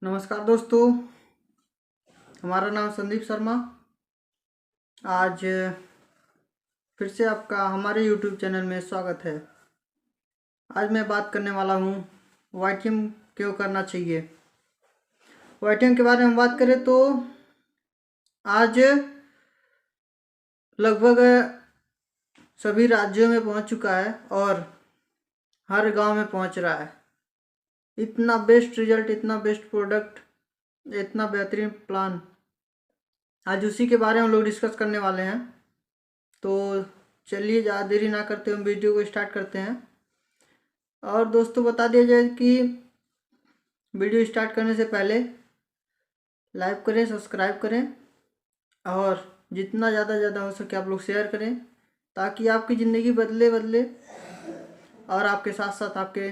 नमस्कार दोस्तों, हमारा नाम संदीप शर्मा। आज फिर से आपका हमारे YouTube चैनल में स्वागत है। आज मैं बात करने वाला हूँ YTM क्यों करना चाहिए। YTM के बारे में बात करें तो आज लगभग सभी राज्यों में पहुँच चुका है और हर गांव में पहुँच रहा है। इतना बेस्ट रिजल्ट, इतना बेस्ट प्रोडक्ट, इतना बेहतरीन प्लान, आज उसी के बारे में हम लोग डिस्कस करने वाले हैं। तो चलिए ज़्यादा देरी ना करते हम वीडियो को स्टार्ट करते हैं। और दोस्तों बता दिया जाए कि वीडियो स्टार्ट करने से पहले लाइक करें, सब्सक्राइब करें और जितना ज़्यादा हो सके आप लोग शेयर करें, ताकि आपकी ज़िंदगी बदले और आपके साथ साथ आपके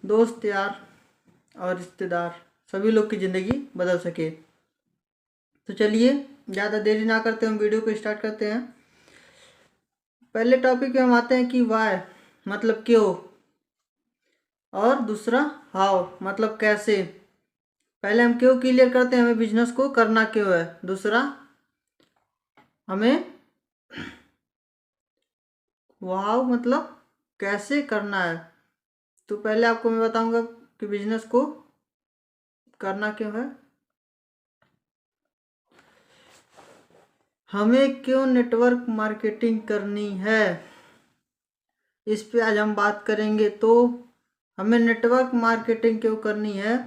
दोस्त यार और रिश्तेदार सभी लोग की ज़िंदगी बदल सके। तो चलिए ज़्यादा देरी ना करते हम वीडियो को स्टार्ट करते हैं। पहले टॉपिक पे हम आते हैं कि वाई मतलब क्यों, और दूसरा हाउ मतलब कैसे। पहले हम क्यों क्लियर करते हैं, हमें बिजनेस को करना क्यों है। दूसरा हमें वाउ मतलब कैसे करना है। तो पहले आपको मैं बताऊंगा कि बिजनेस को करना क्यों है, हमें क्यों नेटवर्क मार्केटिंग करनी है, इस पे आज हम बात करेंगे। तो हमें नेटवर्क मार्केटिंग क्यों करनी है,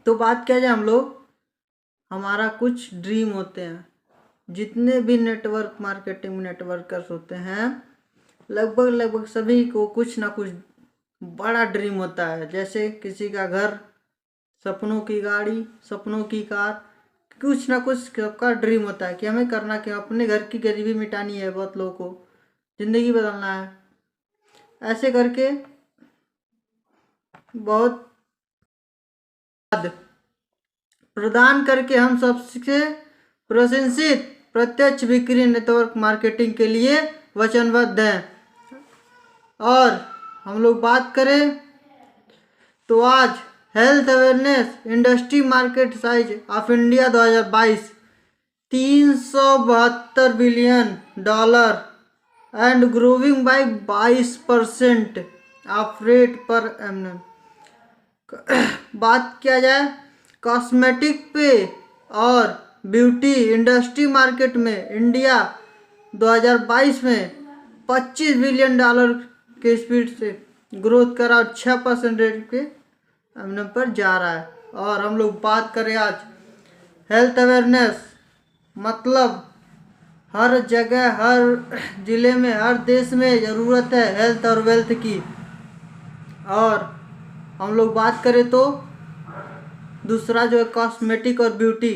तो बात क्या जाए, हम लोग हमारा कुछ ड्रीम होते हैं। जितने भी नेटवर्क मार्केटिंग नेटवर्कर्स होते हैं लगभग सभी को कुछ ना कुछ बड़ा ड्रीम होता है। जैसे किसी का घर, सपनों की गाड़ी, सपनों की कार, कुछ ना कुछ सबका ड्रीम होता है कि हमें करना क्या, अपने घर की गरीबी मिटानी है, बहुत लोगों को ज़िंदगी बदलना है। ऐसे करके बहुत प्रदान करके हम सबसे प्रशंसित प्रत्यक्ष बिक्री नेटवर्क मार्केटिंग के लिए वचनबद्ध हैं। और हम लोग बात करें तो आज health awareness industry market size of India 2022 $372 billion and growing by 22% of rate पर एनम। बात किया जाए कॉस्मेटिक पे और ब्यूटी इंडस्ट्री मार्केट में, इंडिया 2022 में $25 बिलियन के स्पीड से ग्रोथ करा और 6% रेट के एमएनएम पर जा रहा है। और हम लोग बात करें आज हेल्थ अवेयरनेस, मतलब हर जगह, हर ज़िले में, हर देश में ज़रूरत है हेल्थ और वेल्थ की। और हम लोग बात करें तो दूसरा जो है कॉस्मेटिक और ब्यूटी।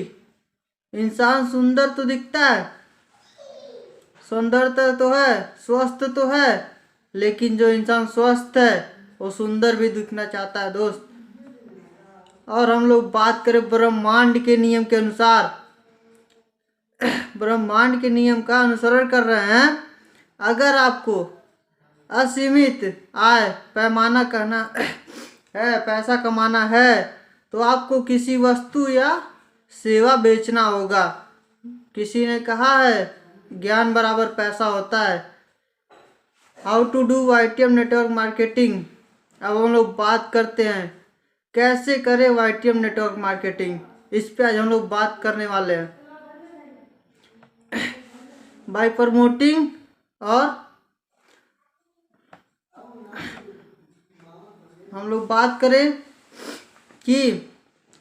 इंसान सुंदर तो दिखता है, सुंदरता तो है, स्वस्थ तो है, लेकिन जो इंसान स्वस्थ है वो सुंदर भी दिखना चाहता है दोस्त। और हम लोग बात करें ब्रह्मांड के नियम के अनुसार, ब्रह्मांड के नियम का अनुसरण कर रहे हैं। अगर आपको असीमित आय पैमाना करना है, पैसा कमाना है, तो आपको किसी वस्तु या सेवा बेचना होगा। किसी ने कहा है ज्ञान बराबर पैसा होता है। How to do YTM network marketing. अब हम लोग बात करते हैं कैसे करें YTM नेटवर्क मार्केटिंग, इस पे आज हम लोग बात करने वाले हैं। बाय प्रमोटिंग, और हम लोग बात करें कि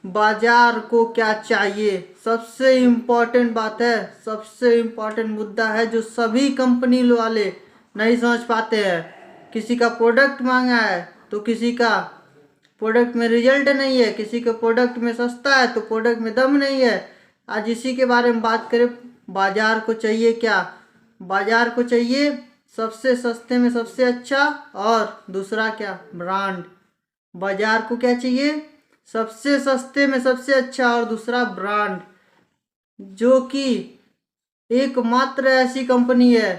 बाजार को क्या चाहिए। सबसे इम्पोर्टेंट बात है, सबसे इम्पोर्टेंट मुद्दा है जो सभी कंपनी वाले नहीं समझ पाते हैं। किसी का प्रोडक्ट महंगा है तो किसी का प्रोडक्ट में रिजल्ट नहीं है, किसी का प्रोडक्ट में सस्ता है तो प्रोडक्ट में दम नहीं है। आज इसी के बारे में बात करें। बाजार को चाहिए क्या, बाजार को चाहिए सबसे सस्ते में सबसे अच्छा, और दूसरा क्या, ब्रांड। बाजार को क्या चाहिए, सबसे सस्ते में सबसे अच्छा और दूसरा ब्रांड, जो कि एकमात्र ऐसी कंपनी है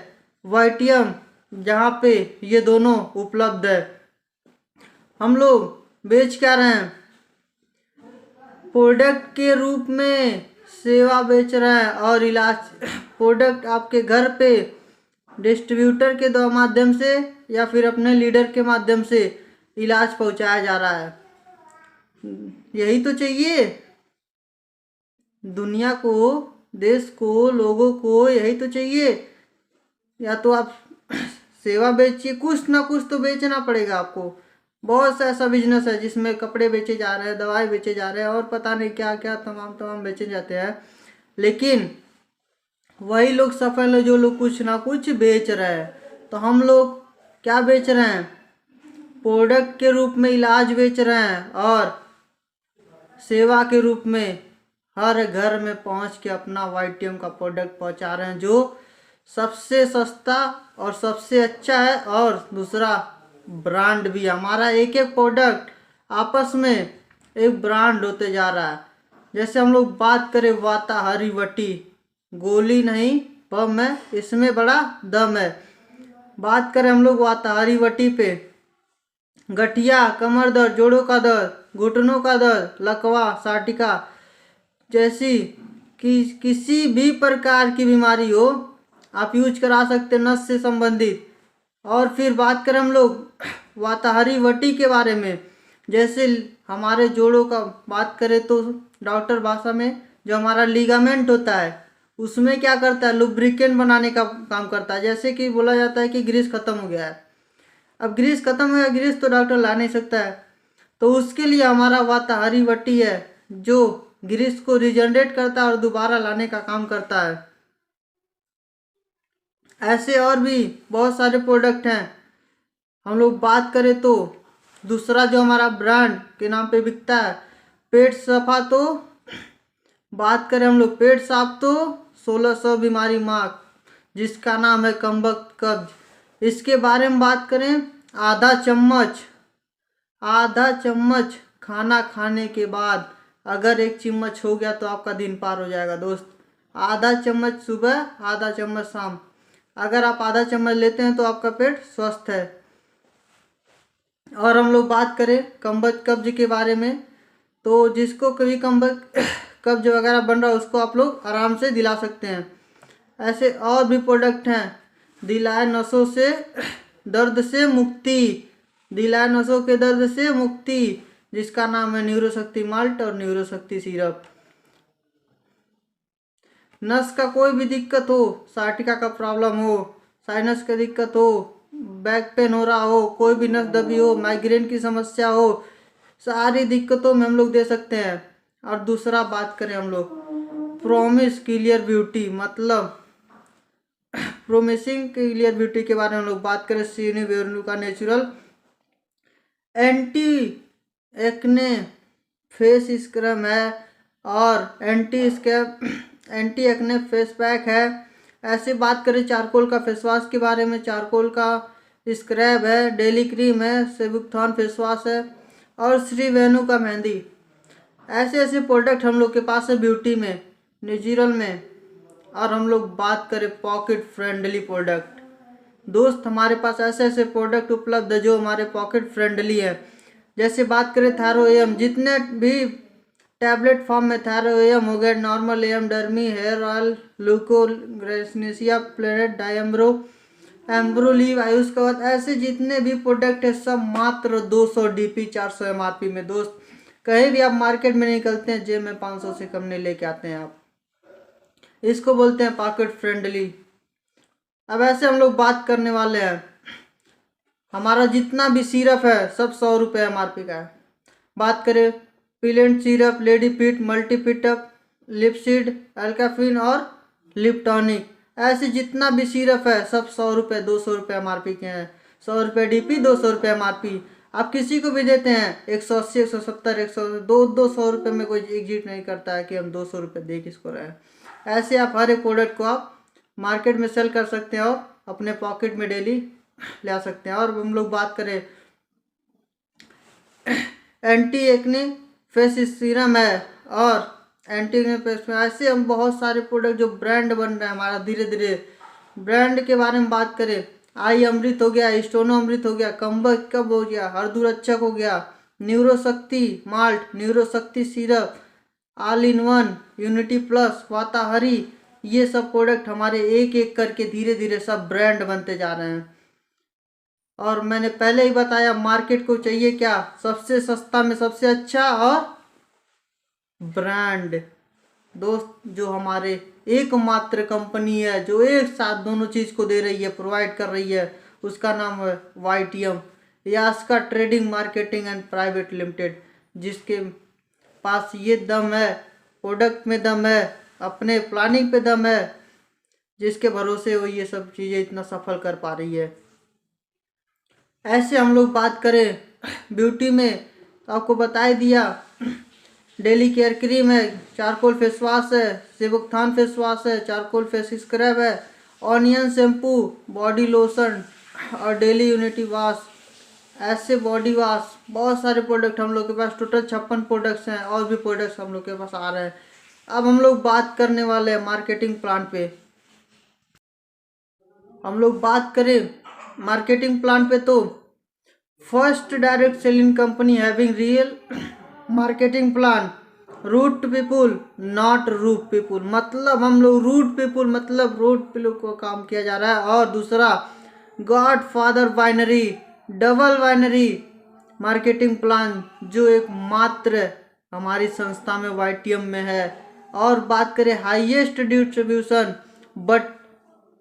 YTM जहाँ पे ये दोनों उपलब्ध है। हम लोग बेच क्या रहे हैं, प्रोडक्ट के रूप में सेवा बेच रहा है और इलाज प्रोडक्ट आपके घर पे डिस्ट्रीब्यूटर के माध्यम से या फिर अपने लीडर के माध्यम से इलाज पहुंचाया जा रहा है। यही तो चाहिए दुनिया को, देश को, लोगों को, यही तो चाहिए। या तो आप सेवा बेचिए, कुछ ना कुछ तो बेचना पड़ेगा आपको। बहुत सा ऐसा बिजनेस है जिसमें कपड़े बेचे जा रहे हैं, दवाई बेचे जा रहे हैं और पता नहीं क्या क्या तमाम बेचे जाते हैं, लेकिन वही लोग सफल है जो लोग कुछ ना कुछ बेच रहे हैं। तो हम लोग क्या बेच रहे हैं? प्रोडक्ट के रूप में इलाज बेच रहे हैं और सेवा के रूप में हर घर में पहुंच के अपना वाईटीएम का प्रोडक्ट पहुंचा रहे हैं, जो सबसे सस्ता और सबसे अच्छा है। और दूसरा ब्रांड भी, हमारा एक एक प्रोडक्ट आपस में एक ब्रांड होते जा रहा है। जैसे हम लोग बात करें वाताहारी वटी, गोली नहीं बम है, इसमें बड़ा दम है। बात करें हम लोग वाताहारी वटी पे, गठिया, कमर दर्द, जोड़ों का दर्द, घुटनों का दर्द, लकवा, साटिका जैसी किसी भी प्रकार की बीमारी हो आप यूज करा सकते, नस से संबंधित। और फिर बात करें हम लोग वाताहारी वटी के बारे में, जैसे हमारे जोड़ों का बात करें तो डॉक्टर भाषा में जो हमारा लिगामेंट होता है उसमें क्या करता है? लुब्रिकेंट बनाने का काम करता है। जैसे कि बोला जाता है कि ग्रीस खत्म हो गया है, अब ग्रीस खत्म हो गया, ग्रीस तो डॉक्टर ला नहीं सकता है, तो उसके लिए हमारा वाताहारी वटी है जो ग्रीस को रिजनरेट करता है और दोबारा लाने का काम करता है। ऐसे और भी बहुत सारे प्रोडक्ट हैं। हम लोग बात करें तो दूसरा जो हमारा ब्रांड के नाम पे बिकता है पेट सफा, तो बात करें हम लोग पेट साफ तो 1600 बीमारी मार्क जिसका नाम है कमबख्त कब्ज। इसके बारे में बात करें, आधा चम्मच खाना खाने के बाद अगर एक चम्मच हो गया तो आपका दिन पार हो जाएगा दोस्त। आधा चम्मच सुबह, आधा चम्मच शाम, अगर आप आधा चम्मच लेते हैं तो आपका पेट स्वस्थ है। और हम लोग बात करें कमबख्त कब्ज के बारे में, तो जिसको कभी कमबख्त कब्ज वगैरह बन रहा है उसको आप लोग आराम से दिला सकते हैं। ऐसे और भी प्रोडक्ट हैं, दिलाए नसों से दर्द से मुक्ति, दिलाए नसों के दर्द से मुक्ति, जिसका नाम है न्यूरोशक्ति माल्ट और न्यूरोशक्ति सिरप। नस का कोई भी दिक्कत हो, साटिका का प्रॉब्लम हो, साइनस का दिक्कत हो, बैक पेन हो रहा हो, कोई भी नस दबी हो, माइग्रेन की समस्या हो, सारी दिक्कतों में हम लोग दे सकते हैं। और दूसरा बात करें हम लोग प्रोमिस क्लियर ब्यूटी, मतलब प्रोमिसिंग क्लियर ब्यूटी के बारे में हम लोग बात करें, सीनी वेन्यू का natural anti acne face scrub है और एंटी एक्ने फेस पैक है। ऐसे बात करें चारकोल का फेस वॉश के बारे में, चारकोल का स्क्रब है, डेली क्रीम है, सेबुकथॉन फेस वॉश है और श्री वेणु का मेहंदी। ऐसे ऐसे प्रोडक्ट हम लोग के पास है ब्यूटी में, नेचुरल में। और हम लोग बात करें पॉकेट फ्रेंडली प्रोडक्ट, दोस्त हमारे पास ऐसे ऐसे प्रोडक्ट उपलब्ध है जो हमारे पॉकेट फ्रेंडली है। जैसे बात करें थायरो एम, जितने भी टैबलेट फॉर्म में थायरो एम हो गया, नॉर्मल एम, डर्मी, हेयर ऑयल, लूको, ग्रेसनेसिया, प्लेनेट, डायम्ब्रो, एम्ब्रोलीव, आयुष कवच, ऐसे जितने भी प्रोडक्ट है सब मात्र 200 DP 400 MRP में। दोस्त कहीं भी आप मार्केट में निकलते हैं जेब में 500 से कम नहीं लेके आते हैं आप, इसको बोलते हैं पॉकेट फ्रेंडली। अब ऐसे हम लोग बात करने वाले हैं, हमारा जितना भी सिरप है सब 100 रुपये MRP का है। बात करें पिलेंट सिरप, लेडी पिट, मल्टी पिटअप, लिपसीड, एल्काफिन और लिपटॉनिक, ऐसे जितना भी सिरप है सब 100 रुपये 200 रुपये MRP के हैं। 100 रुपये DP, 200 रुपये MRP। आप किसी को भी देते हैं 180, 170, 100, 200 रुपये में कोई एग्जिट नहीं करता है कि हम 200 रुपये दे किसको रहे हैं। ऐसे आप हर एक प्रोडक्ट को आप मार्केट में सेल कर सकते हैं और अपने पॉकेट में डेली ले सकते हैं। और हम लोग बात करें एंटी एक्ने फेस सीरम है और एंटी एक्ने फेस में, ऐसे हम बहुत सारे प्रोडक्ट जो ब्रांड बन रहे हैं हमारा धीरे धीरे। ब्रांड के बारे में बात करें, आई अमृत हो गया, स्टोनो अमृत हो गया, कमबख्त कब्ज हो गया, हरदूर अच्छक हो गया, न्यूरोशक्ति माल्ट, न्यूरोशक्ति syrup, all in one, unity plus, वाताहरी, ये सब प्रोडक्ट हमारे एक एक करके धीरे धीरे सब ब्रांड बनते जा रहे हैं। और मैंने पहले ही बताया मार्केट को चाहिए क्या, सबसे सस्ता में सबसे अच्छा और ब्रांड। दोस्त, जो हमारे एकमात्र कंपनी है जो एक साथ दोनों चीज को दे रही है, प्रोवाइड कर रही है, उसका नाम है YTM, Yaska trading marketing and private limited, जिसके पास ये दम है, प्रोडक्ट में दम है, अपने प्लानिंग पे दम है, जिसके भरोसे वो ये सब चीज़ें इतना सफल कर पा रही है। ऐसे हम लोग बात करें ब्यूटी में तो आपको बता ही दिया, डेली केयर क्रीम है, चारकोल फेस वॉश है, सेवकथान फेस वॉश है, चारकोल फेस स्क्रब है, ऑनियन शैम्पू, बॉडी लोशन और डेली यूनिटी वॉश। ऐसे बॉडी वॉश बहुत सारे प्रोडक्ट हम लोग के पास, टोटल 56 प्रोडक्ट्स हैं, और भी प्रोडक्ट्स हम लोग के पास आ रहे हैं। अब हम लोग बात करने वाले हैं मार्केटिंग प्लान पे। हम लोग बात करें मार्केटिंग प्लान पे तो first direct selling company having real marketing plan, root people not root people, मतलब हम लोग रूट पीपुल मतलब रूट पीपुल को काम किया जा रहा है। और दूसरा god father binary, double binary marketing plan, जो एक मात्र हमारी संस्था में YTM में है। और बात करें हाईएस्ट डिस्ट्रीब्यूशन बट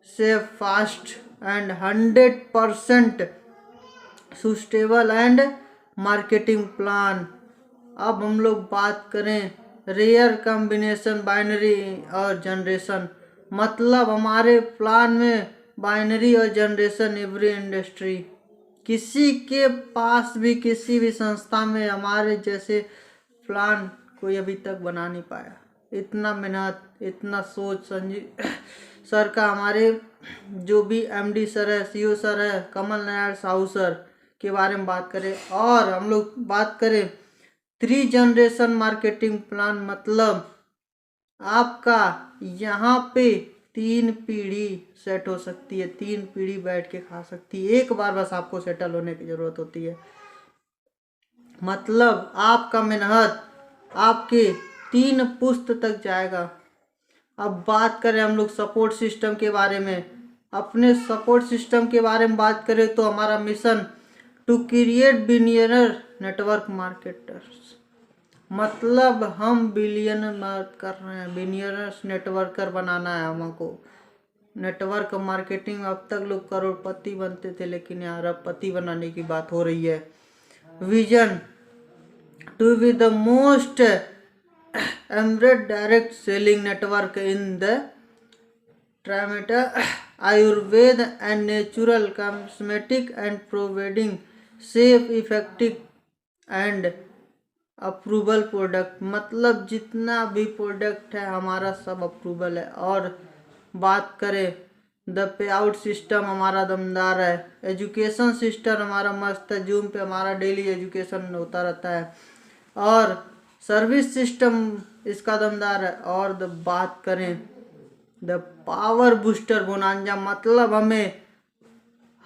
से fast and 100% sustainable and marketing plan. अब हम लोग बात करें रेयर कॉम्बिनेशन बाइनरी और जनरेशन, मतलब हमारे प्लान में बाइनरी और जनरेशन एवरी इंडस्ट्री, किसी के पास भी किसी भी संस्था में हमारे जैसे प्लान कोई अभी तक बना नहीं पाया। इतना मेहनत, इतना सोच संजीव सर का, हमारे जो भी MD सर है, CO सर है, कमल नारायण साहू सर के बारे में बात करें। और हम लोग बात करें 3 जनरेशन मार्केटिंग प्लान, मतलब आपका यहाँ पे 3 पीढ़ी सेट हो सकती है, 3 पीढ़ी बैठ के खा सकती है, एक बार बस आपको सेटल होने की ज़रूरत होती है। मतलब आपका मेहनत आपके 3 पुश्त तक जाएगा। अब बात करें हम लोग सपोर्ट सिस्टम के बारे में, अपने सपोर्ट सिस्टम के बारे में बात करें तो हमारा mission to create billionaire network marketers, मतलब हम बिलियनर कर रहे हैं, बिलियनर्स नेटवर्कर बनाना है हमको। नेटवर्क मार्केटिंग में अब तक लोग करोड़पति बनते थे, लेकिन यहाँ अरबपति बनाने की बात हो रही है। Vision to be the most embraced direct selling network in the ट्रामेटा Ayurveda and natural cosmetic and providing safe effective and approval product, मतलब जितना भी प्रोडक्ट है हमारा सब अप्रूवल है। और बात करें द पे आउट सिस्टम हमारा दमदार है, एजुकेशन सिस्टम हमारा मस्त है, जूम पे हमारा डेली एजुकेशन होता रहता है, और सर्विस सिस्टम इसका दमदार है। और बात करें द पावर बूस्टर बोनांजा, मतलब हमें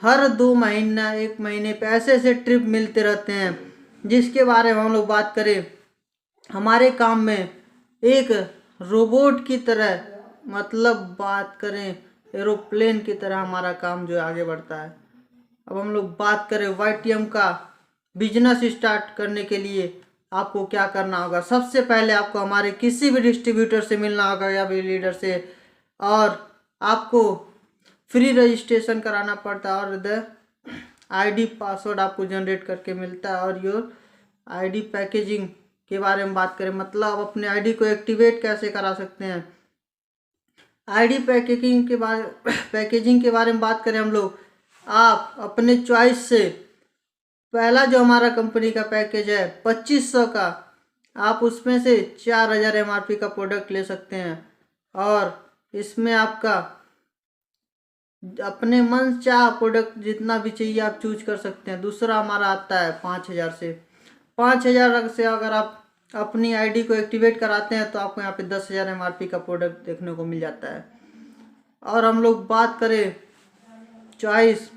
हर 2 महीना 1 महीने पे ऐसे ऐसे ट्रिप मिलते रहते हैं, जिसके बारे में हम लोग बात करें हमारे काम में एक रोबोट की तरह, मतलब बात करें एरोप्लेन की तरह हमारा काम जो आगे बढ़ता है। अब हम लोग बात करें YTM का बिजनेस स्टार्ट करने के लिए आपको क्या करना होगा। सबसे पहले आपको हमारे किसी भी डिस्ट्रीब्यूटर से मिलना होगा या भी लीडर से, और आपको फ्री रजिस्ट्रेशन कराना पड़ता है, और द ID पासवर्ड आपको जनरेट करके मिलता है। और योर ID पैकेजिंग के बारे में बात करें, मतलब आप अपने ID को एक्टिवेट कैसे करा सकते हैं। ID पैकेजिंग के बारे में बात करें हम लोग, आप अपने चॉइस से पहला जो हमारा कंपनी का पैकेज है 2500 का, आप उसमें से 4000 MRP का प्रोडक्ट ले सकते हैं, और इसमें आपका अपने मन चाह प्रोडक्ट जितना भी चाहिए आप चूज कर सकते हैं। दूसरा हमारा आता है 5000 से, 5000 से अगर आप अपनी ID को एक्टिवेट कराते हैं तो आपको यहाँ पे 10,000 MRP का प्रोडक्ट देखने को मिल जाता है। और हम लोग बात करें चॉइस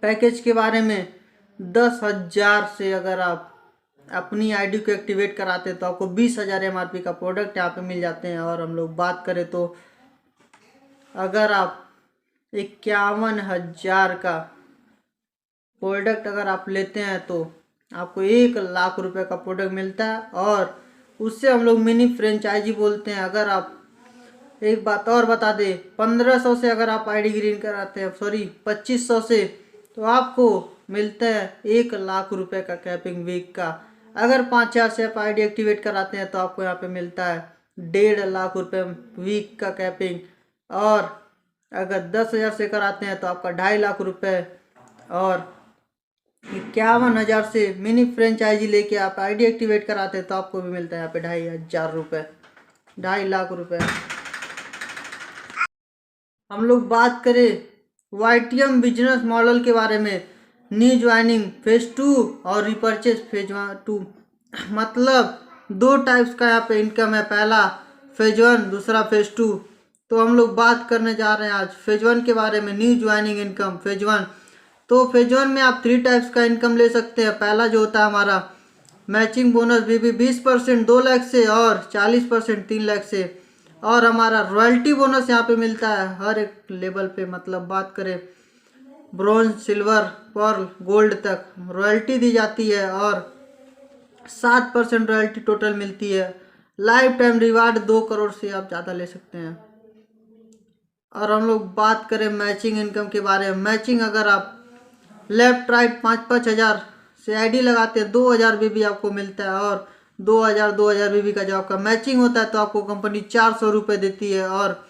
पैकेज के बारे में, 10,000 से अगर आप अपनी आईडी को एक्टिवेट कराते हैं तो आपको 20,000 MRP का प्रोडक्ट यहाँ पे मिल जाते हैं। और हम लोग बात करें तो अगर आप 51,000 का प्रोडक्ट अगर आप लेते हैं तो आपको 1,00,000 रुपए का प्रोडक्ट मिलता है। और उससे हम लोग मिनी फ्रेंचाइजी बोलते हैं। अगर आप एक बात और बता दें, 1500 से अगर आप आईडी ग्रीन कराते हैं, सॉरी 2500 से, तो आपको मिलता है 1,00,000 रुपए का कैपिंग वीक का। अगर 5,000 से आप आईडी एक्टिवेट कराते हैं तो आपको यहाँ पे मिलता है 1,50,000 रुपये वीक का कैपिंग। और अगर 10,000 से कराते हैं तो आपका 2.5 लाख रुपए। और 51,000 से मिनी फ्रेंचाइजी लेके आप आईडी एक्टिवेट कराते हैं तो आपको भी मिलता है यहाँ पे 2,500 रुपये, 2.5 लाख रुपए। हम लोग बात करें YTM बिजनेस मॉडल के बारे में, न्यू ज्वाइनिंग फेज 2 और रिपर्चेस फेज 2, मतलब 2 टाइप्स का यहाँ पे इनकम है। पहला फेज 1, दूसरा फेज 2। तो हम लोग बात करने जा रहे हैं आज फेज 1 के बारे में, न्यू ज्वाइनिंग इनकम फेज 1। तो फेज 1 में आप 3 टाइप्स का इनकम ले सकते हैं। पहला जो होता है हमारा मैचिंग बोनस BB 20% 2 लाख से और 40% 3 लाख से। और हमारा रॉयल्टी बोनस यहाँ पे मिलता है हर एक लेवल पे, मतलब बात करें ब्रॉन्ज, सिल्वर, पर्ल, गोल्ड तक रॉयल्टी दी जाती है। और 7% रॉयल्टी टोटल मिलती है। लाइफ टाइम रिवार्ड 2 करोड़ से आप ज़्यादा ले सकते हैं। और हम लोग बात करें मैचिंग इनकम के बारे में, मैचिंग अगर आप लेफ्ट राइट 5-5 हज़ार से आईडी लगाते हैं 2,000 BB आपको मिलता है। और 2,000 BB का जो आपका मैचिंग होता है तो आपको कंपनी 400 रुपये देती है। और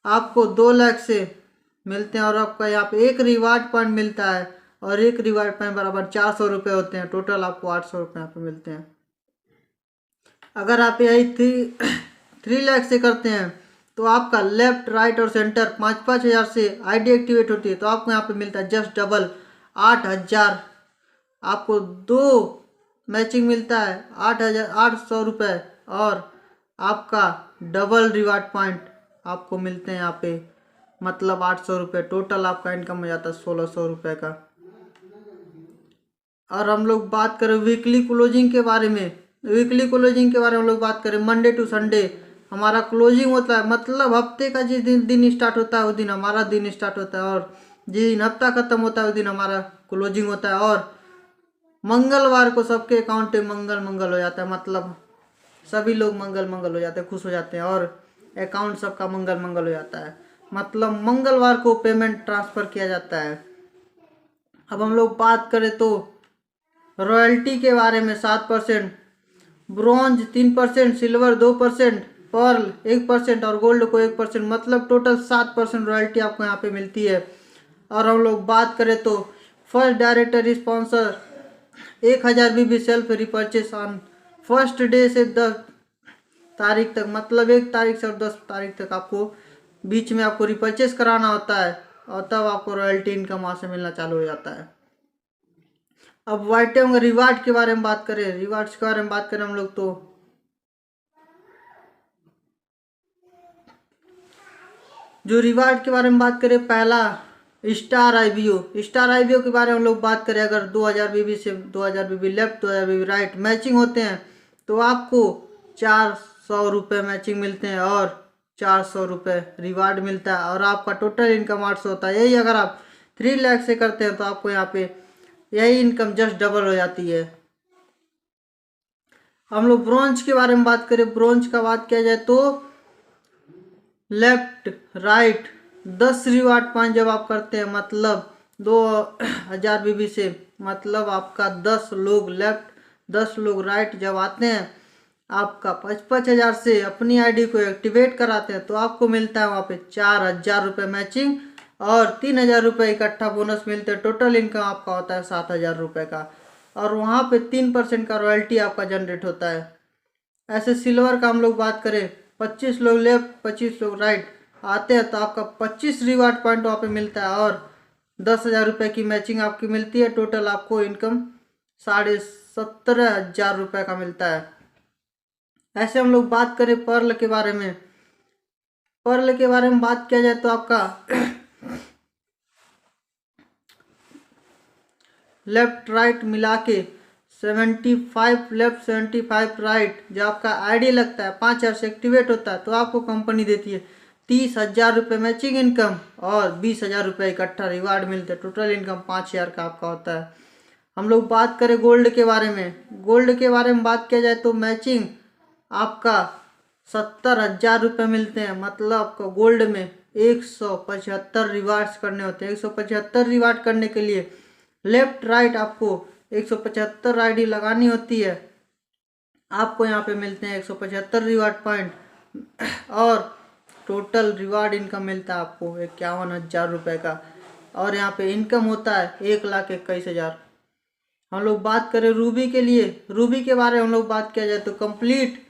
आपको 2 लाख से मिलते हैं। और आपका यहाँ पे एक रिवार्ड पॉइंट मिलता है और एक रिवार्ड पॉइंट बराबर 400 रुपये होते हैं। टोटल आपको 800 रुपये यहाँ पे मिलते हैं। अगर आप यही 3 लाख से करते हैं तो आपका लेफ्ट राइट और सेंटर 5-5 हज़ार से आईडी एक्टिवेट होती है तो आपको यहाँ पे मिलता है जस्ट डबल 8,000। आपको 2 मैचिंग मिलता है 800 रुपये। और आपका डबल रिवार्ड पॉइंट आपको मिलते हैं यहाँ पे, मतलब 800 रुपये। टोटल आपका इनकम हो जाता है 1,600 रुपये का। और हम लोग बात करें वीकली क्लोजिंग के बारे में, वीकली क्लोजिंग के बारे में हम लोग बात करें, मंडे टू संडे हमारा क्लोजिंग होता है। मतलब हफ्ते का जिस दिन स्टार्ट होता है उस दिन हमारा दिन स्टार्ट होता है। और जिस दिन हफ्ता खत्म होता है उस दिन हमारा क्लोजिंग होता है। और मंगलवार को सबके अकाउंट में मंगल हो जाता है, मतलब सभी लोग मंगल हो जाते हैं, खुश हो जाते हैं। और अकाउंट सबका मंगल हो जाता है, मतलब मंगलवार को पेमेंट ट्रांसफ़र किया जाता है। अब हम लोग बात करें तो रॉयल्टी के बारे में 7%, ब्रॉन्ज 3%, सिल्वर 2%, पर्ल 1% और गोल्ड को 1%, मतलब टोटल 7% रॉयल्टी आपको यहाँ पे मिलती है। और हम लोग बात करें तो first director sponsor 1,000 BB self repurchase on first day से 10 तारीख तक, मतलब 1 तारीख से और 10 तारीख तक आपको बीच में आपको रिपर्चेस कराना होता है। और तब आपको रॉयल्टी इनकम वहाँ से मिलना चालू हो जाता है। अब YTM रिवार्ड के बारे में बात करें, रिवार्ड्स के बारे में बात करें हम लोग तो जो रिवार्ड के बारे में बात करें, पहला स्टार IBO के बारे में हम लोग बात करें। अगर 2,000 BB से 2,000 BB left 2,000 BB right matching होते हैं तो आपको 400 रुपये मैचिंग मिलते हैं और 400 रुपये रिवार्ड मिलता है। और आपका टोटल इनकम 800 होता है। यही अगर आप 3 लाख से करते हैं तो आपको यहाँ पे यही इनकम जस्ट डबल हो जाती है। हम लोग ब्रॉन्ज के बारे में बात करें, ब्रॉन्ज का बात किया जाए तो लेफ्ट राइट 10 रिवार्ड पॉइंट जब आप करते हैं, मतलब 2,000 BB से, मतलब आपका 10 लोग लेफ्ट 10 लोग राइट जब आते हैं, आपका 5-5 हज़ार से अपनी आईडी को एक्टिवेट कराते हैं तो आपको मिलता है वहाँ पे 4,000 रुपये मैचिंग और 3,000 रुपये इकट्ठा बोनस मिलते हैं। टोटल इनकम आपका होता है 7,000 रुपये का। और वहाँ पे 3% का रॉयल्टी आपका जनरेट होता है। ऐसे सिल्वर का हम लोग बात करें, 25 लोग लेफ्ट 25 लोग राइट आते हैं तो आपका 25 रिवार्ड पॉइंट वहाँ पे मिलता है और 10,000 रुपये की मैचिंग आपकी मिलती है। टोटल आपको इनकम 17,500 रुपये का मिलता है। ऐसे हम लोग बात करें पर्ल के बारे में, पर्ल के बारे में बात किया जाए तो आपका लेफ्ट राइट मिला के 75 लेफ्ट 75 राइट जो आपका आईडी लगता है 5,000 से एक्टिवेट होता है तो आपको कंपनी देती है 30,000 रुपये मैचिंग इनकम और 20,000 रुपये इकट्ठा रिवार्ड मिलते हैं। टोटल इनकम 5,000 का आपका होता है। हम लोग बात करें गोल्ड के बारे में। गोल्ड के बारे में बात किया जाए तो मैचिंग आपका 70,000 रुपये मिलते हैं। मतलब आपका गोल्ड में 175 रिवार्ड्स करने होते हैं। 175 रिवार्ड करने के लिए लेफ्ट राइट आपको 175 आईडी लगानी होती है। आपको यहाँ पे मिलते हैं 175 रिवार्ड पॉइंट और टोटल रिवार्ड इनकम मिलता है आपको 51,000 रुपये का। और यहाँ पे इनकम होता है 1,21,000। हम लोग बात करें रूबी के लिए। रूबी के बारे में हम लोग बात किया जाए तो कंप्लीट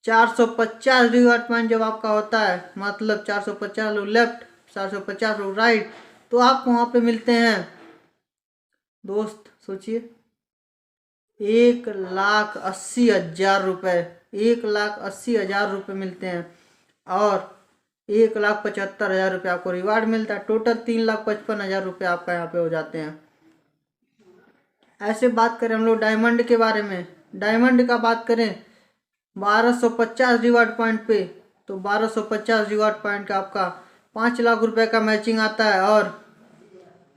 450 रिवार्ड पॉइंट जब आपका होता है, मतलब 450 लोग लेफ्ट 450 लोग राइट, तो आपको वहाँ पे मिलते हैं दोस्त सोचिए 1,80,000 रुपये। 1,80,000 रुपये मिलते हैं और 1,75,000 रुपये आपको रिवार्ड मिलता है। टोटल 3,55,000 रुपये आपका यहाँ पे हो जाते हैं। ऐसे बात करें हम लोग डायमंड के बारे में। डायमंड का बात करें 1250 रिवार्ड पॉइंट पे तो 1250 रिवार्ड पॉइंट का आपका 5 लाख रुपए का मैचिंग आता है और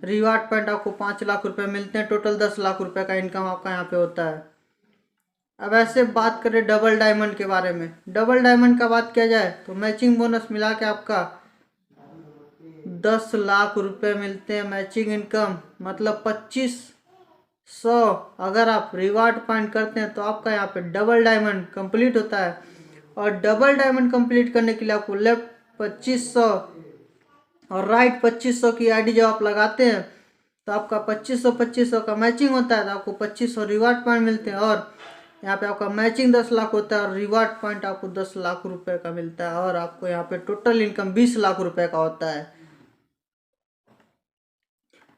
रिवार्ड पॉइंट आपको 5 लाख रुपए मिलते हैं। टोटल 10 लाख रुपए का इनकम आपका यहाँ पे होता है। अब ऐसे बात करें डबल डायमंड के बारे में। डबल डायमंड का बात किया जाए तो मैचिंग बोनस मिला के आपका 10 लाख रुपए मिलते हैं मैचिंग इनकम। मतलब 2500 अगर आप रिवार्ड पॉइंट करते हैं तो आपका यहाँ पे डबल डायमंड कंप्लीट होता है। और डबल डायमंड कंप्लीट करने के लिए आपको लेफ्ट 2500 और राइट 2500 की आईडी जब आप लगाते हैं तो आपका 2500 का मैचिंग होता है तो आपको 2500 रिवार्ड पॉइंट मिलते हैं। और यहाँ पे आपका मैचिंग 10 लाख होता है और रिवार्ड पॉइंट आपको 10 लाख रुपए का मिलता है और आपको यहाँ पे टोटल इनकम 20 लाख रुपए का होता है।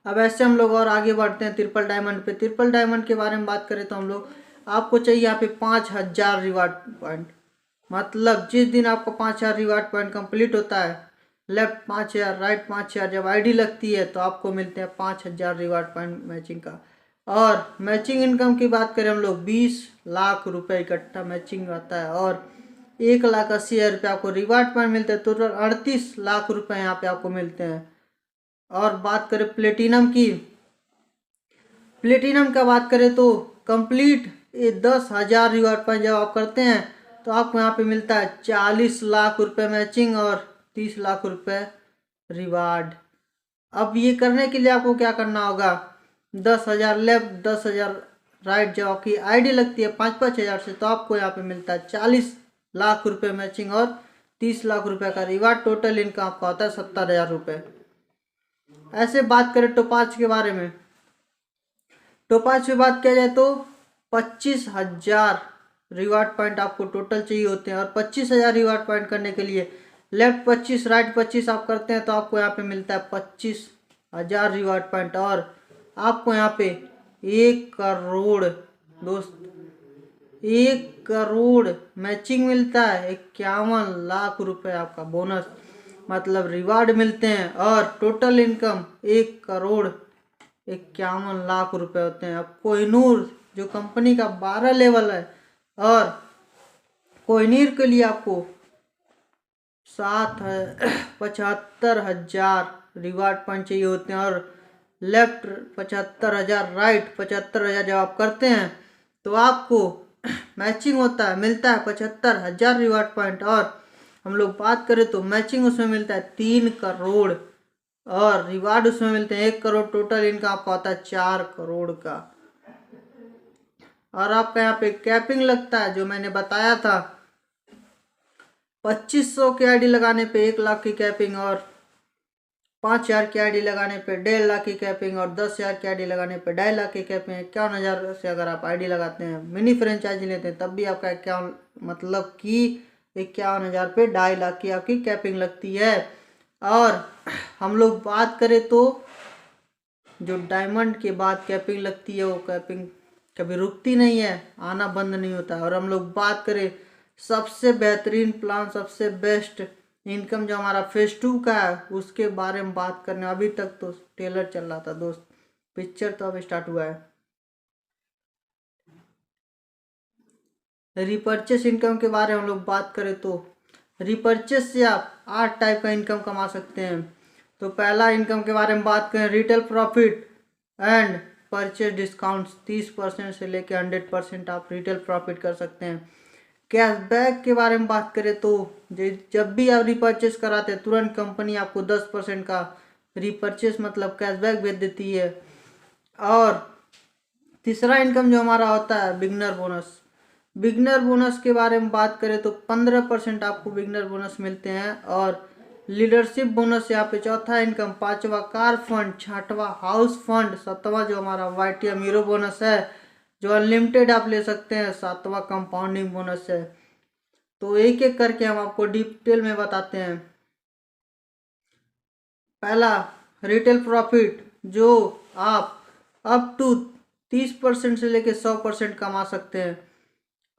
अब ऐसे हम लोग और आगे बढ़ते हैं ट्रिपल डायमंड पे। ट्रिपल डायमंड के बारे में बात करें तो हम लोग आपको चाहिए यहाँ पे 5,000 रिवार्ड पॉइंट। मतलब जिस दिन आपका 5,000 रिवार्ड पॉइंट कंप्लीट होता है, लेफ्ट 5,000 राइट 5,000 जब आईडी लगती है तो आपको मिलते हैं 5,000 रिवार्ड पॉइंट मैचिंग का। और मैचिंग इनकम की बात करें हम लोग 20 लाख रुपए इकट्ठा मैचिंग आता है और 1,80,000 रुपये आपको रिवार्ड पॉइंट मिलते हैं। टोटल 38 लाख रुपए यहाँ पे आपको मिलते हैं। और बात करें प्लेटिनम की। प्लेटिनम का बात करें तो कंप्लीट 10,000 रिवार्ड पॉइंट जब आप करते हैं तो आपको यहाँ पे मिलता है 40 लाख रुपए मैचिंग और 30 लाख रुपए रिवार्ड। अब ये करने के लिए आपको क्या करना होगा, 10,000 लेफ्ट 10,000 राइट जब आपकी आईडी लगती है 5-5 हज़ार से तो आपको यहाँ पे मिलता है 40 लाख रुपए मैचिंग और 30 लाख रुपए का रिवार्ड। टोटल इनकम आपका होता है 70,000 रुपये। ऐसे बात करें टोपाज के बारे में। टोपाज पे बात किया जाए तो 25,000 रिवार्ड पॉइंट आपको टोटल चाहिए होते हैं और 25,000 रिवार्ड पॉइंट करने के लिए लेफ्ट 25 राइट 25 आप करते हैं तो आपको यहाँ पे मिलता है 25,000 रिवार्ड पॉइंट और आपको यहाँ पे 1 करोड़ दोस्त 1 करोड़ मैचिंग मिलता है। 51 लाख रुपए आपका बोनस मतलब रिवार्ड मिलते हैं और टोटल इनकम 1,51 लाख रुपए होते हैं। अब कोहिनूर जो कंपनी का 12 लेवल है और कोहिनूर के लिए आपको 75,000 रिवार्ड पॉइंट चाहिए होते हैं और लेफ्ट 75,000 राइट 75,000 जब आप करते हैं तो आपको मैचिंग होता है मिलता है 75,000 रिवार्ड पॉइंट। और हम लोग बात करें तो मैचिंग उसमें मिलता है 3 करोड़ और रिवार्ड उसमें मिलते हैं 1 करोड़। टोटल इनका आपका होता है 4 करोड़ का। और आपका यहाँ पे कैपिंग लगता है जो मैंने बताया था 2500 की आईडी लगाने पे 1 लाख की कैपिंग और 5,000 की आईडी लगाने पे 1.5 लाख की कैपिंग और 10,000 की आईडी लगाने पे 2.5 लाख की कैपिंग। 51,000 से अगर आप आईडी लगाते हैं मिनी फ्रेंचाइजी लेते हैं तब भी आपका 51 मतलब कि 51,000 पे 2.5 लाख की आपकी कैपिंग लगती है। और हम लोग बात करें तो जो डायमंड के बाद कैपिंग लगती है वो कैपिंग कभी रुकती नहीं है, आना बंद नहीं होता। और हम लोग बात करें सबसे बेहतरीन प्लान सबसे बेस्ट इनकम जो हमारा फेज 2 का है उसके बारे में बात करने। अभी तक तो ट्रेलर चल रहा था दोस्त, पिक्चर तो अब स्टार्ट हुआ है। रिपर्चेस इनकम के बारे में हम लोग बात करें तो रिपर्चेस से आप 8 टाइप का इनकम कमा सकते हैं। तो पहला इनकम के बारे में बात करें, retail profit and purchase discounts. 30% से लेकर 100% आप रिटेल प्रॉफिट कर सकते हैं। कैशबैक के बारे में बात करें तो जब भी आप रिपर्चेस कराते हैं तुरंत कंपनी आपको 10% का रिपर्चेस मतलब कैशबैक भेज देती है। और तीसरा इनकम जो हमारा होता है बिगनर बोनस। बिगनर बोनस के बारे में बात करें तो 15% आपको बिगनर बोनस मिलते हैं। और लीडरशिप बोनस यहाँ पे चौथा इनकम, पांचवा कार फंड, छठवा हाउस फंड, सातवां जो हमारा YTM हीरो बोनस है जो अनलिमिटेड आप ले सकते हैं, सातवां कंपाउंडिंग बोनस है। तो एक एक करके हम आपको डिटेल में बताते हैं। पहला रिटेल प्रॉफिट जो आप अप टू 30% से लेकर 100% कमा सकते हैं।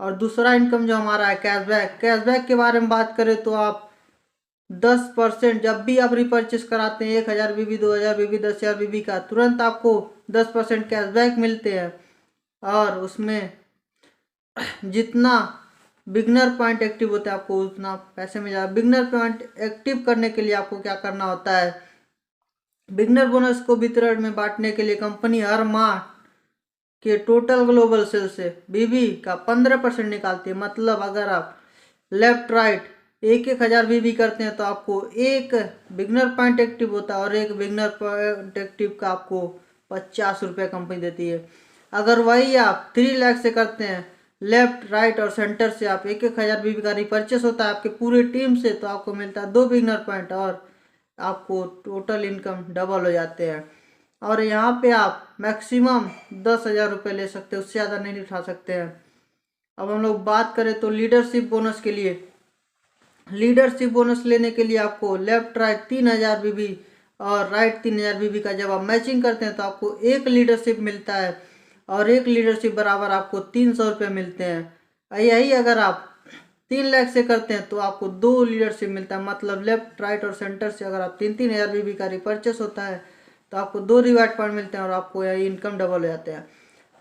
और दूसरा इनकम जो हमारा है कैशबैक। कैशबैक के बारे में बात करें तो आप 10% जब भी आप रिपर्चेस कराते हैं 1000 BB 2000 BB 10,000 BB का तुरंत आपको 10% कैशबैक मिलते हैं। और उसमें जितना बिगनर पॉइंट एक्टिव होता है आपको उतना पैसे मिल जाएगा। बिगनर पॉइंट एक्टिव करने के लिए आपको क्या करना होता है, बिगनर बोनस को वितरण में बांटने के लिए कंपनी हर माह के टोटल ग्लोबल सेल से बीबी का 15% निकालती है। मतलब अगर आप लेफ्ट राइट 1,000 बीबी करते हैं तो आपको एक बिगनर पॉइंट एक्टिव होता है और एक बिगनर पॉइंट एक्टिव का आपको 50 रुपये कंपनी देती है। अगर वही आप 3 लाख से करते हैं लेफ्ट राइट और सेंटर से आप 1,000 बीबी का रिपर्चेस होता है आपके पूरे टीम से, तो आपको मिलता है 2 बिगनर पॉइंट और आपको टोटल इनकम डबल हो जाते हैं। और यहाँ पे आप मैक्सिमम 10,000 रुपये ले सकते हैं, उससे ज़्यादा नहीं उठा सकते हैं। अब हम लोग बात करें तो लीडरशिप बोनस के लिए, लीडरशिप बोनस लेने के लिए आपको लेफ्ट राइट 3,000 बीबी और राइट 3,000 बीबी का जब आप मैचिंग करते हैं तो आपको एक लीडरशिप मिलता है और एक लीडरशिप बराबर आपको 300 रुपये मिलते हैं। यही अगर आप 3 लाख से करते हैं तो आपको 2 लीडरशिप मिलता है। मतलब लेफ्ट राइट और सेंटर से अगर आप 3,000 बीबी का रिपर्चेस होता है तो आपको 2 रिवार्ड पॉइंट मिलते हैं और आपको यही इनकम डबल हो जाते हैं।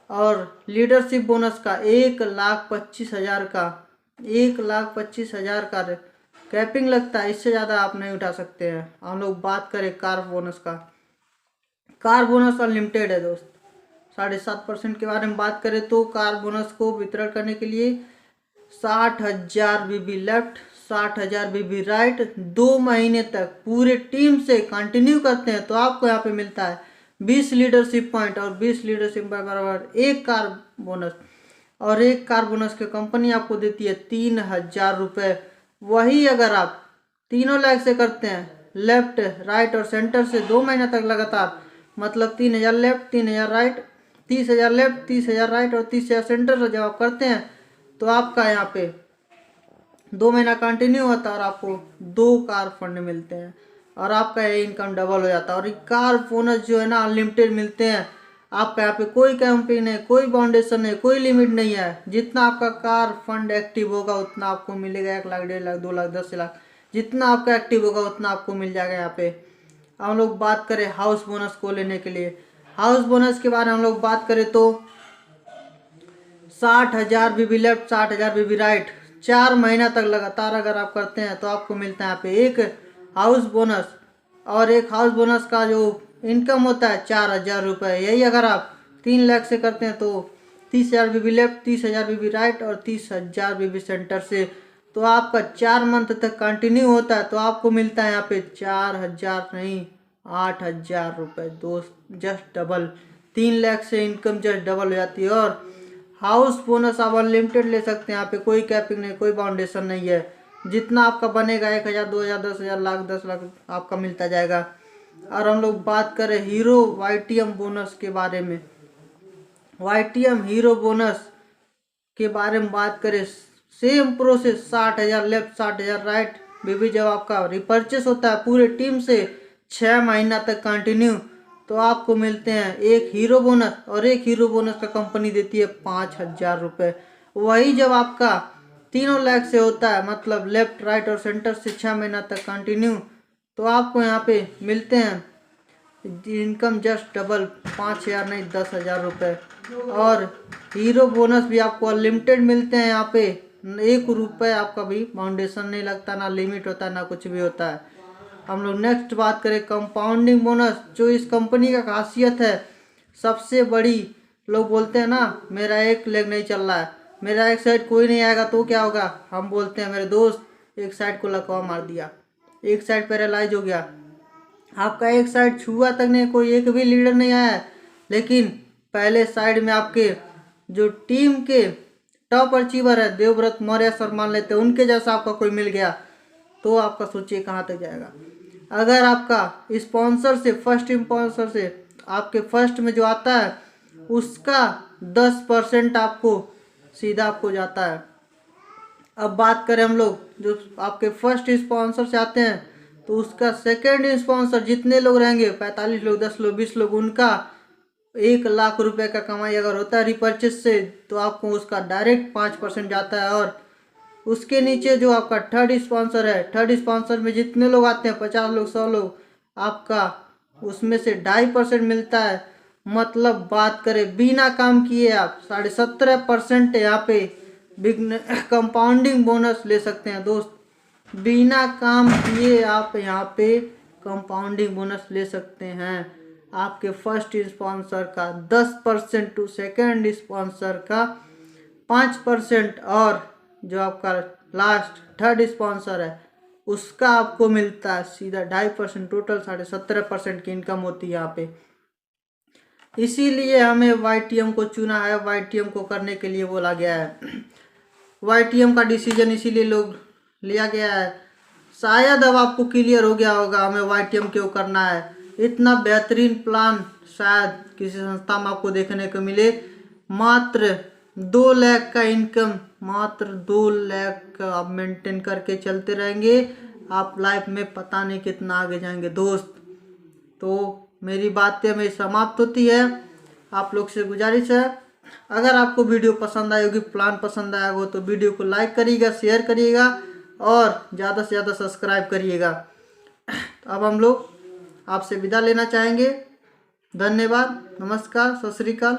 और लीडरशिप बोनस का 1,25,000 का 1,25,000 का कैपिंग लगता है, इससे ज़्यादा आप नहीं उठा सकते हैं। हम लोग बात करें कार बोनस का, कार बोनस अनलिमिटेड है दोस्त। 7.5% के बारे में बात करें तो कार बोनस को वितरण करने के लिए 60,000 बीबी लेफ्ट 60,000 बीबी राइट 2 महीने तक पूरे टीम से कंटिन्यू करते हैं तो आपको यहाँ पे मिलता है 20 लीडरशिप पॉइंट और 20 लीडरशिप बराबर एक कार बोनस। और एक कार बोनस की कंपनी आपको देती है 3,000 रुपये। वही अगर आप 3 लाख से करते हैं लेफ्ट राइट और सेंटर से 2 महीना तक लगातार, मतलब 3,000 लेफ्ट 3,000 राइट 30,000 लेफ्ट 30,000 राइट और 30,000 सेंटर से जब आप करते हैं तो आपका यहाँ पे 2 महीना कंटिन्यू होता है और आपको 2 कार फंड मिलते हैं और आपका ये इनकम डबल हो जाता है। और ये कार बोनस जो है ना अनलिमिटेड मिलते हैं। आपका यहाँ पे कोई कैंपेन नहीं, कोई बाउंडेशन नहीं, कोई लिमिट नहीं है। जितना आपका कार फंड एक्टिव होगा उतना आपको मिलेगा। 1 लाख 1.5 लाख 2 लाख 10 लाख जितना आपका एक्टिव होगा उतना आपको मिल जाएगा यहाँ पे। हम लोग बात करें हाउस बोनस को लेने के लिए, हाउस बोनस के बारे में हम लोग बात करें तो 60,000 बीबी लेफ्ट 60,000 बीबी राइट 4 महीना तक लगातार अगर आप करते हैं तो आपको मिलता है यहाँ पे एक हाउस बोनस। और एक हाउस बोनस का जो इनकम होता है 4,000 रुपये। यही अगर आप 3 लाख से करते हैं तो 30,000 बीबी लेफ्ट 30,000 बीबी राइट और 30,000 बीबी सेंटर से, तो आपका 4 मंथ तक कंटिन्यू होता है तो आपको मिलता है यहाँ पे 4,000 नहीं 8,000 रुपये दोस्त, जस्ट डबल। 3 लाख से इनकम जस्ट डबल हो जाती है। और हाउस बोनस आप अनलिमिटेड ले सकते हैं, यहाँ पे कोई कैपिंग नहीं, कोई बाउंडेशन नहीं है। जितना आपका बनेगा 1,000 2,000 10,000 लाख 10 लाख आपका मिलता जाएगा। और हम लोग बात करें हीरो YTM बोनस के बारे में, YTM हीरो बोनस के बारे में बात करें, सेम प्रोसेस 60,000 लेफ्ट 60,000 राइट बीबी जब आपका रिपर्चेस होता है पूरे टीम से 6 महीना तक कंटिन्यू तो आपको मिलते हैं एक हीरो बोनस। और एक हीरो बोनस का कंपनी देती है 5,000 रुपये। वही जब आपका 3 लाख से होता है मतलब लेफ्ट राइट और सेंटर से 6 महीना तक कंटिन्यू तो आपको यहाँ पे मिलते हैं इनकम जस्ट डबल, 5,000 नहीं 10,000 रुपये। और हीरो बोनस भी आपको अनलिमिटेड मिलते हैं यहाँ पे, 1 रुपये आपका भी फाउंडेशन नहीं लगता, ना लिमिट होता है ना कुछ भी होता है। हम लोग नेक्स्ट बात करें कंपाउंडिंग बोनस, जो इस कंपनी का खासियत है सबसे बड़ी। लोग बोलते हैं ना मेरा एक लेग नहीं चल रहा है, मेरा एक साइड कोई नहीं आएगा तो क्या होगा, हम बोलते हैं मेरे दोस्त एक साइड को लकवा मार दिया, एक साइड पैरालाइज हो गया, आपका एक साइड छुआ तक नहीं, कोई एक भी लीडर नहीं आया है, लेकिन पहले साइड में आपके जो टीम के टॉप अचीवर है देवव्रत मौर्य सर मान लेते हैं, उनके जैसा आपका कोई मिल गया तो आपका सोचिए कहाँ तक जाएगा। अगर आपका स्पॉन्सर से, फर्स्ट स्पॉन्सर से आपके फर्स्ट में जो आता है उसका 10% आपको सीधा आपको जाता है। अब बात करें हम लोग जो आपके फर्स्ट स्पॉन्सर से आते हैं तो उसका सेकेंड स्पॉन्सर जितने लोग रहेंगे 45 लोग, 10 लोग, 20 लोग, उनका 1,00,000 रुपये का कमाई अगर होता है रिपर्चेस से तो आपको उसका डायरेक्ट 5% जाता है। और उसके नीचे जो आपका थर्ड स्पॉन्सर है, थर्ड स्पॉन्सर में जितने लोग आते हैं 50 लोग, 100 लोग, आपका उसमें से 2.5% मिलता है। मतलब बात करें बिना काम किए आप 17.5% यहाँ पे कंपाउंडिंग बोनस ले सकते हैं दोस्त। बिना काम किए आप यहाँ पे कंपाउंडिंग बोनस ले सकते हैं। आपके फर्स्ट स्पॉन्सर का 10% टू सेकेंड स्पॉन्सर का 5% और जो आपका लास्ट थर्ड स्पॉन्सर है उसका आपको मिलता है सीधा 2.5%, टोटल 17.5% की इनकम होती है यहाँ पे। इसीलिए हमें YTM को चुना है, YTM को करने के लिए बोला गया है। YTM का डिसीजन इसीलिए लोग लिया गया है। शायद अब आपको क्लियर हो गया होगा हमें YTM क्यों करना है। इतना बेहतरीन प्लान शायद किसी संस्था में आपको देखने को मिले। मात्र 2 लाख का इनकम, मात्र 2 लाख का आप मेंटेन करके चलते रहेंगे, आप लाइफ में पता नहीं कितना आगे जाएंगे दोस्त। तो मेरी बातें में समाप्त होती है। आप लोग से गुजारिश है अगर आपको वीडियो पसंद आई होगी, प्लान पसंद आया हो तो वीडियो को लाइक करिएगा, शेयर करिएगा और ज़्यादा से ज़्यादा सब्सक्राइब करिएगा। अब हम लोग आपसे विदा लेना चाहेंगे। धन्यवाद, नमस्कार, सत श्री अकाल।